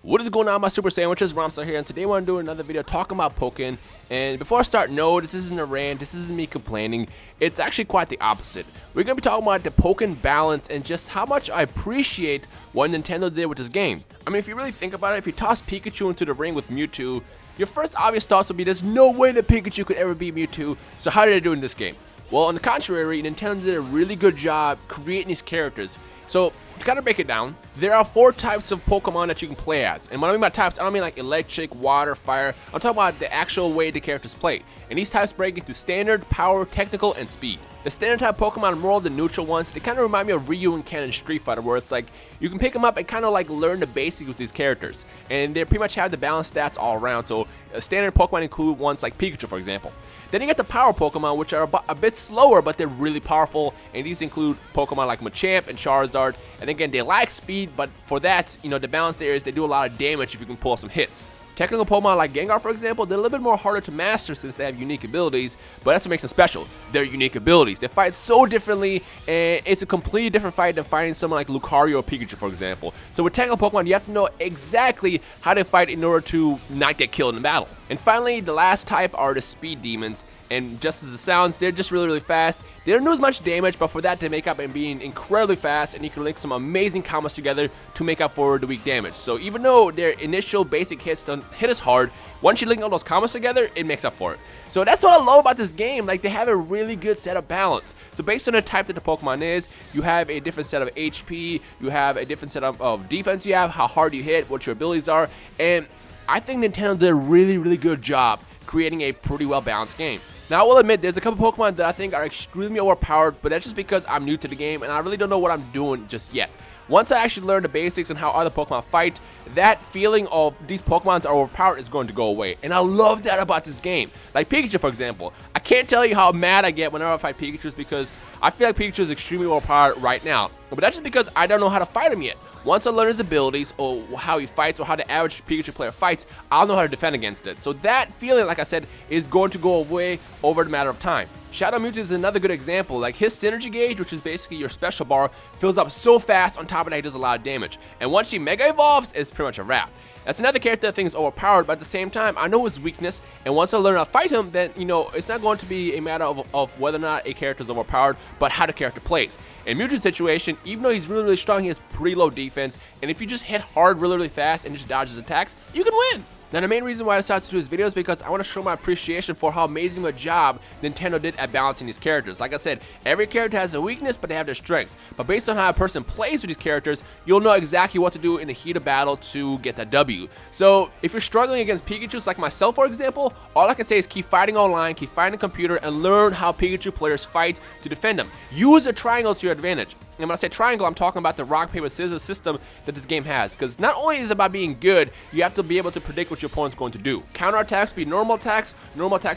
What is going on, my super sandwiches? Rhymestyle here, and today I want to do another video talking about Pokken. And before I start, no, this isn't a rant, this isn't me complaining. It's actually quite the opposite. We're going to be talking about the Pokken balance and just how much I appreciate what Nintendo did with this game. I mean, if you really think about it, if you toss Pikachu into the ring with Mewtwo, your first obvious thoughts would be there's no way that Pikachu could ever beat Mewtwo, so how did they do in this game? Well, on the contrary, Nintendo did a really good job creating these characters. So, to kind of break it down, there are 4 types of Pokemon that you can play as. And when I mean by types, I don't mean like electric, water, fire. I'm talking about the actual way the characters play. And these types break into standard, power, technical, and speed. The standard type Pokemon are more of the neutral ones. They kind of remind me of Ryu and Ken in Street Fighter, where it's like you can pick them up and kind of like learn the basics with these characters. And they pretty much have the balanced stats all around. So, standard Pokemon include ones like Pikachu, for example. Then you get the power Pokemon, which are a bit slower, but they're really powerful. And these include Pokemon like Machamp and Charizard. And again, they lack speed, but for that, you know, the balance there is they do a lot of damage if you can pull off some hits. Technical Pokemon like Gengar, for example, they're a little bit more harder to master since they have unique abilities, but that's what makes them special. Their unique abilities. They fight so differently, and it's a completely different fight than fighting someone like Lucario or Pikachu, for example. So with technical Pokemon, you have to know exactly how to fight in order to not get killed in battle. And finally, the last type are the Speed Demons, and just as it sounds, they're just really fast. They don't do as much damage, but for that to make up and being incredibly fast, and you can link some amazing combos together to make up for the weak damage. So even though their initial basic hits don't hit as hard, once you link all those combos together, it makes up for it. So that's what I love about this game. Like, they have a really good set of balance. So based on the type that the Pokemon is, you have a different set of HP, you have a different set of defense you have, how hard you hit, what your abilities are, and I think Nintendo did a really good job creating a pretty well balanced game. Now, I will admit, there's a couple Pokemon that I think are extremely overpowered, but that's just because I'm new to the game and I really don't know what I'm doing just yet. Once I actually learn the basics and how other Pokemon fight, that feeling of these Pokemons are overpowered is going to go away. And I love that about this game. Like Pikachu, for example. I can't tell you how mad I get whenever I fight Pikachu because I feel like Pikachu is extremely overpowered right now. But that's just because I don't know how to fight him yet. Once I learn his abilities, or how he fights, or how the average Pikachu player fights, I'll know how to defend against it. So that feeling, like I said, is going to go away over the matter of time. Shadow Mewtwo is another good example. Like, his synergy gauge, which is basically your special bar, fills up so fast. On top of that, he does a lot of damage. And once he mega evolves, it's pretty much a wrap. That's another character that I think is overpowered, but at the same time, I know his weakness, and once I learn how to fight him, then, you know, it's not going to be a matter of whether or not a character is overpowered, but how the character plays. In Mewtwo's situation, even though he's really strong, he has pretty low defense, and if you just hit hard really fast and just dodge his attacks, you can win. Now, the main reason why I decided to do this video is because I want to show my appreciation for how amazing of a job Nintendo did at balancing these characters. Like I said, every character has a weakness, but they have their strengths. But based on how a person plays with these characters, you'll know exactly what to do in the heat of battle to get that W. So, if you're struggling against Pikachus like myself, for example, all I can say is keep fighting online, keep fighting the computer, and learn how Pikachu players fight to defend them. Use a triangle to your advantage. And when I say triangle, I'm talking about the rock, paper, scissors system that this game has. Because not only is it about being good, you have to be able to predict what your opponent's going to do. Counter attacks be normal attacks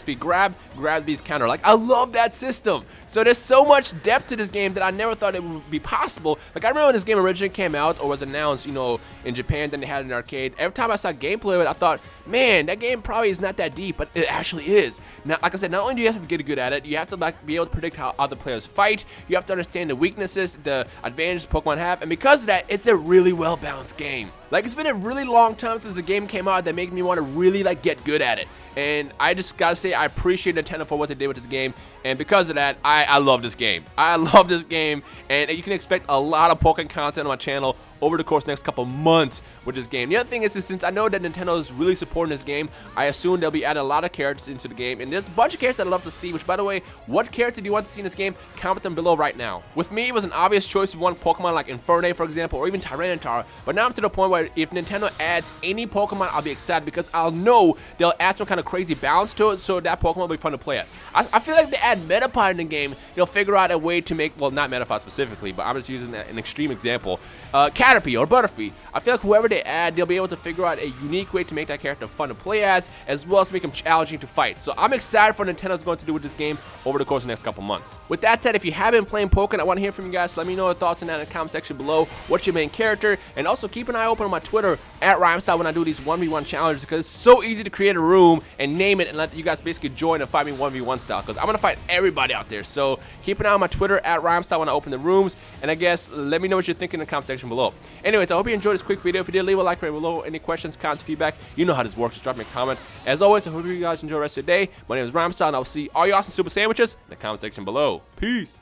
be grab be counter. Like, I love that system. So there's so much depth to this game that I never thought it would be possible. Like, I remember when this game originally came out or was announced, you know, in Japan, then they had it in arcade. Every time I saw gameplay of it, I thought, man, that game probably is not that deep, but it actually is. Now, like I said, not only do you have to get good at it, you have to like be able to predict how other players fight. You have to understand the weaknesses, the advantages Pokemon have, and because of that, it's a really well balanced game. Like, it's been a really long time since the game came out that made me want to really like get good at it. And I just gotta say, I appreciate Nintendo for what they did with this game, and because of that, I love this game. I love this game, and you can expect a lot of Pokken content on my channel over the course of the next couple months with this game. The other thing is since I know that Nintendo is really supporting this game, I assume they'll be adding a lot of characters into the game, and there's a bunch of characters I'd love to see, which, by the way, what character do you want to see in this game? Comment them below right now. With me, it was an obvious choice with one Pokemon like Infernape, for example, or even Tyranitar, but now I'm to the point where if Nintendo adds any Pokemon, I'll be excited because I'll know they'll add some kind of crazy balance to it, so that Pokemon will be fun to play at. I feel like if they add Metapod in the game, they'll figure out a way to make, well, not Metapod specifically, but I'm just using an extreme example, Caterpie or Butterfree. I feel like whoever they add, they'll be able to figure out a unique way to make that character fun to play as well as make them challenging to fight. So I'm excited for what Nintendo's going to do with this game over the course of the next couple months. With that said, if you have been playing Pokken, I want to hear from you guys. Let me know your thoughts on that in the comment section below. What's your main character? And also keep an eye open on my Twitter at Rhymestyle when I do these 1v1 challenges, because it's so easy to create a room and name it and let you guys basically join and fight me 1v1 style, because I'm going to fight everybody out there. So keep an eye on my Twitter at Rhymestyle when I open the rooms, and I guess let me know what you're thinking in the comment section below. Anyways, I hope you enjoyed this quick video. If you did, leave a like right below. Any questions, comments, feedback, you know how this works. Just drop me a comment. As always, I hope you guys enjoy the rest of your day. My name is Rhymestyle, and I'll see all you awesome super sandwiches in the comment section below. Peace.